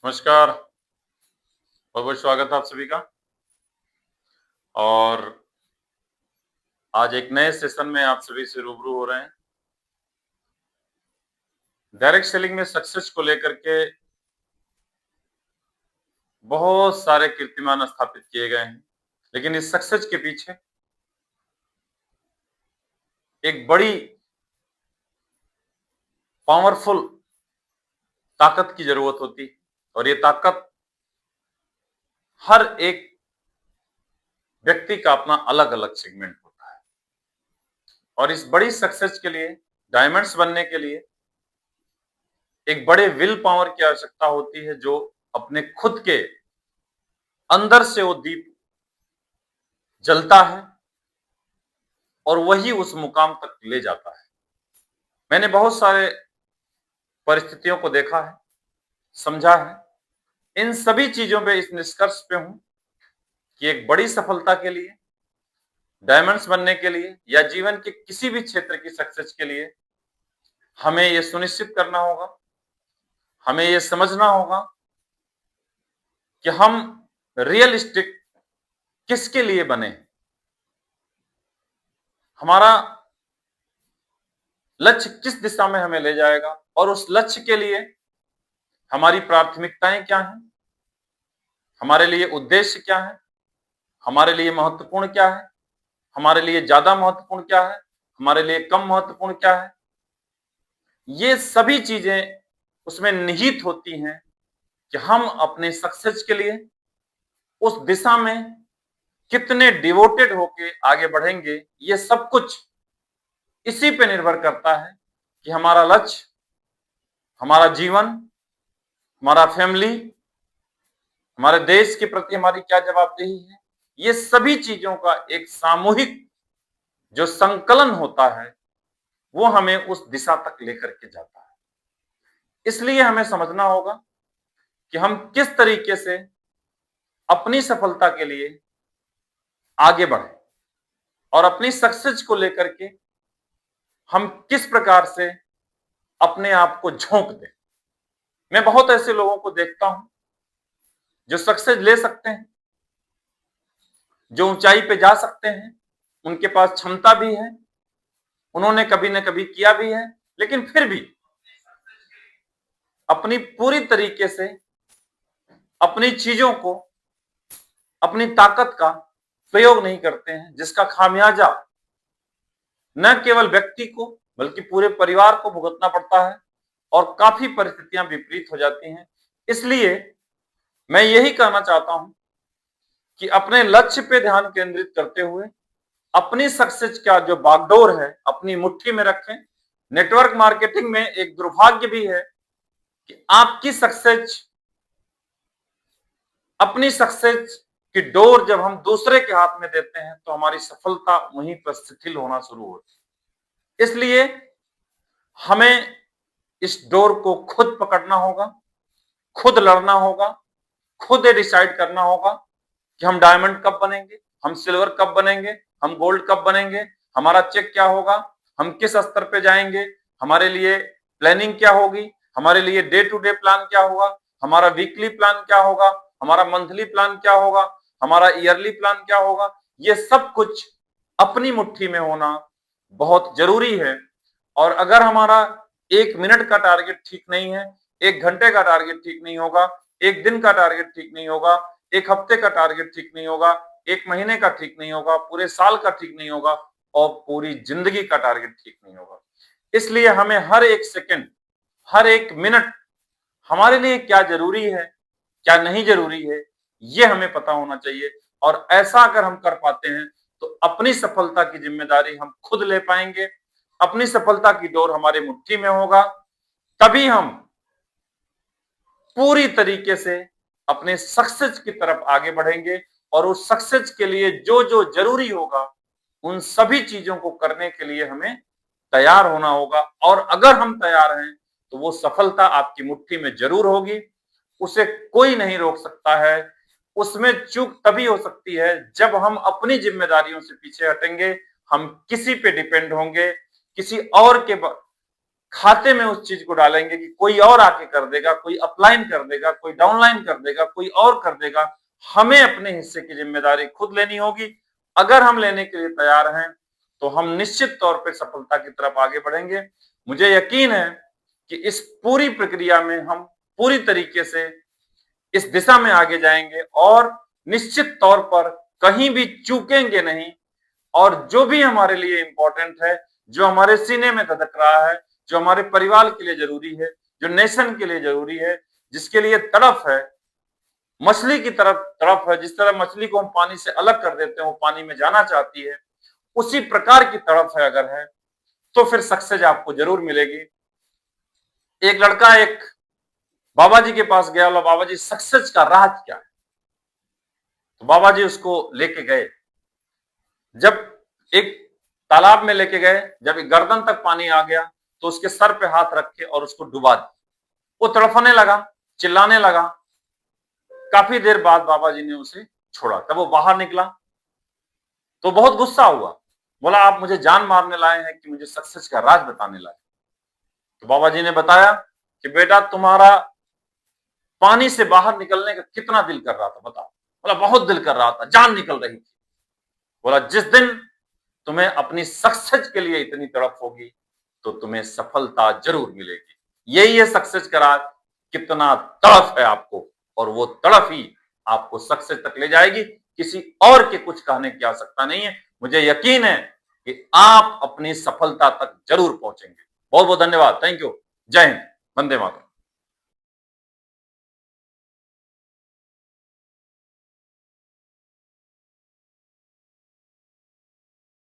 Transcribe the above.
नमस्कार, बहुत बहुत स्वागत है आप सभी का। और आज एक नए सेशन में आप सभी से रूबरू हो रहे हैं। डायरेक्ट सेलिंग में सक्सेस को लेकर के बहुत सारे कीर्तिमान स्थापित किए गए हैं, लेकिन इस सक्सेस के पीछे एक बड़ी पावरफुल ताकत की जरूरत होती है और ये ताकत हर एक व्यक्ति का अपना अलग-अलग सेगमेंट होता है। और इस बड़ी सक्सेस के लिए, डायमंड्स बनने के लिए एक बड़े विल पावर की आवश्यकता होती है, जो अपने खुद के अंदर से वो दीप जलता है और वही उस मुकाम तक ले जाता है। मैंने बहुत सारे परिस्थितियों को देखा है, समझा है। इन सभी चीजों पे इस निष्कर्ष पे हूं कि एक बड़ी सफलता के लिए, डायमंड्स बनने के लिए या जीवन के किसी भी क्षेत्र की सक्सेस के लिए हमें यह सुनिश्चित करना होगा, हमें यह समझना होगा कि हम रियलिस्टिक किसके लिए बने। हमारा लक्ष्य किस दिशा में हमें ले जाएगा और उस लक्ष्य के लिए हमारी प्राथमिकताएं क्या हैं, हमारे लिए उद्देश्य क्या है, हमारे लिए महत्वपूर्ण क्या है, हमारे लिए ज्यादा महत्वपूर्ण क्या है, हमारे लिए कम महत्वपूर्ण क्या है। ये सभी चीजें उसमें निहित होती हैं कि हम अपने सक्सेस के लिए उस दिशा में कितने डिवोटेड होके आगे बढ़ेंगे। ये सब कुछ इसी पे निर्भर करता है कि हमारा लक्ष्य, हमारा जीवन, हमारा फैमिली, हमारे देश के प्रति हमारी क्या जवाबदेही है। ये सभी चीजों का एक सामूहिक जो संकलन होता है वो हमें उस दिशा तक लेकर के जाता है। इसलिए हमें समझना होगा कि हम किस तरीके से अपनी सफलता के लिए आगे बढ़े और अपनी सक्सेस को लेकर के हम किस प्रकार से अपने आप को झोंक दें। मैं बहुत ऐसे लोगों को देखता हूं जो सक्सेस ले सकते हैं, जो ऊंचाई पे जा सकते हैं, उनके पास क्षमता भी है, उन्होंने कभी न कभी किया भी है, लेकिन फिर भी अपनी पूरी तरीके से अपनी चीजों को, अपनी ताकत का प्रयोग नहीं करते हैं, जिसका खामियाजा न केवल व्यक्ति को बल्कि पूरे परिवार को भुगतना पड़ता है और काफी परिस्थितियां विपरीत हो जाती हैं। इसलिए मैं यही कहना चाहता हूं कि अपने लक्ष्य पे ध्यान केंद्रित करते हुए अपनी सक्सेस का जो बागडोर है अपनी मुट्ठी में रखें। नेटवर्क मार्केटिंग में एक दुर्भाग्य भी है कि आपकी सक्सेस, अपनी सक्सेस की डोर जब हम दूसरे के हाथ में देते हैं तो हमारी सफलता वहीं पर शिथिल होना शुरू होती है। इसलिए हमें इस डोर को खुद पकड़ना होगा, खुद लड़ना होगा, खुद डिसाइड करना होगा कि हम डायमंड कब बनेंगे, हम सिल्वर कब बनेंगे, हम गोल्ड कब बनेंगे, हमारा चेक क्या होगा, हम किस स्तर पे जाएंगे, हमारे लिए प्लानिंग क्या होगी, हमारे लिए डे टू डे प्लान क्या होगा, हमारा वीकली प्लान क्या होगा, हमारा मंथली प्लान क्या होगा, हमारा ईयरली प्लान क्या होगा। ये सब कुछ अपनी मुट्ठी में होना बहुत जरूरी है। और अगर हमारा 1 मिनट का टारगेट ठीक नहीं है, 1 घंटे का टारगेट ठीक नहीं होगा, 1 दिन का टारगेट ठीक नहीं होगा, 1 हफ्ते का टारगेट ठीक नहीं होगा, 1 महीने का ठीक नहीं होगा, पूरे साल का ठीक नहीं होगा और पूरी जिंदगी का टारगेट ठीक नहीं होगा। इसलिए हमें हर एक सेकंड, हर एक मिनट हमारे लिए क्या जरूरी है, क्या नहीं जरूरी है, ये हमें पता होना चाहिए। और ऐसा अगर हम कर पाते हैं तो अपनी सफलता की जिम्मेदारी हम खुद ले पाएंगे, अपनी सफलता की डोर हमारे मुट्ठी में होगा, तभी हम पूरी तरीके से अपने सक्सेस की तरफ आगे बढ़ेंगे। और उस सक्सेस के लिए जो जो जरूरी होगा उन सभी चीजों को करने के लिए हमें तैयार होना होगा। और अगर हम तैयार हैं तो वो सफलता आपकी मुट्ठी में जरूर होगी, उसे कोई नहीं रोक सकता है। उसमें चूक तभी हो सकती है जब हम अपनी जिम्मेदारियों से पीछे हटेंगे, हम किसी पे डिपेंड होंगे, किसी और के खाते में उस चीज को डालेंगे कि कोई और आके कर देगा, कोई अपलाइन कर देगा, कोई डाउनलाइन कर देगा, कोई और कर देगा। हमें अपने हिस्से की जिम्मेदारी खुद लेनी होगी। अगर हम लेने के लिए तैयार हैं तो हम निश्चित तौर पे सफलता की तरफ आगे बढ़ेंगे। मुझे यकीन है कि इस पूरी प्रक्रिया में हम पूरी तरीके से इस दिशा में आगे जाएंगे और निश्चित तौर पर कहीं भी चूकेंगे नहीं। और जो भी हमारे लिए इंपॉर्टेंट है, जो हमारे सीने में धधक रहा है, जो हमारे परिवार के लिए जरूरी है, जो नेशन के लिए जरूरी है, जिसके लिए तड़फ है, मछली की तरफ तड़फ है, जिस तरह मछली को हम पानी से अलग कर देते हैं, वो पानी में जाना चाहती है, उसी प्रकार की तड़फ है अगर है, तो फिर सक्सेस आपको जरूर मिलेगी। एक लड़का एक बाबा जी के पास गया, बोला बाबा जी सक्सेस का राज क्या है? तो बाबा जी उसको लेके गए। जब एक तालाब में लेके गए, जब एक गर्दन तक पानी आ गया तो उसके सर पे हाथ रख के और उसको डुबा दिया। वो तड़फने लगा, चिल्लाने लगा। काफी देर बाद बाबा जी ने उसे छोड़ा। तब वो बाहर निकला तो बहुत गुस्सा हुआ, बोला आप मुझे जान मारने लाए हैं कि मुझे सक्सेस का राज बताने लाए? तो बाबा जी ने बताया कि बेटा तुम्हारा पानी से बाहर निकलने का कितना दिल कर रहा था बताओ? बोला बहुत दिल कर रहा था, जान निकल रही थी। बोला जिस दिन तुम्हें अपनी सक्सेस के लिए इतनी तड़प होगी तो तुम्हें सफलता जरूर मिलेगी। यही है सक्सेस का राज, कितना तड़फ है आपको, और वो तड़फ ही आपको सक्सेस तक ले जाएगी। किसी और के कुछ कहने की आवश्यकता नहीं है। मुझे यकीन है कि आप अपनी सफलता तक जरूर पहुंचेंगे। बहुत बहुत धन्यवाद। Thank you. जय हिंद। वंदे मातरम।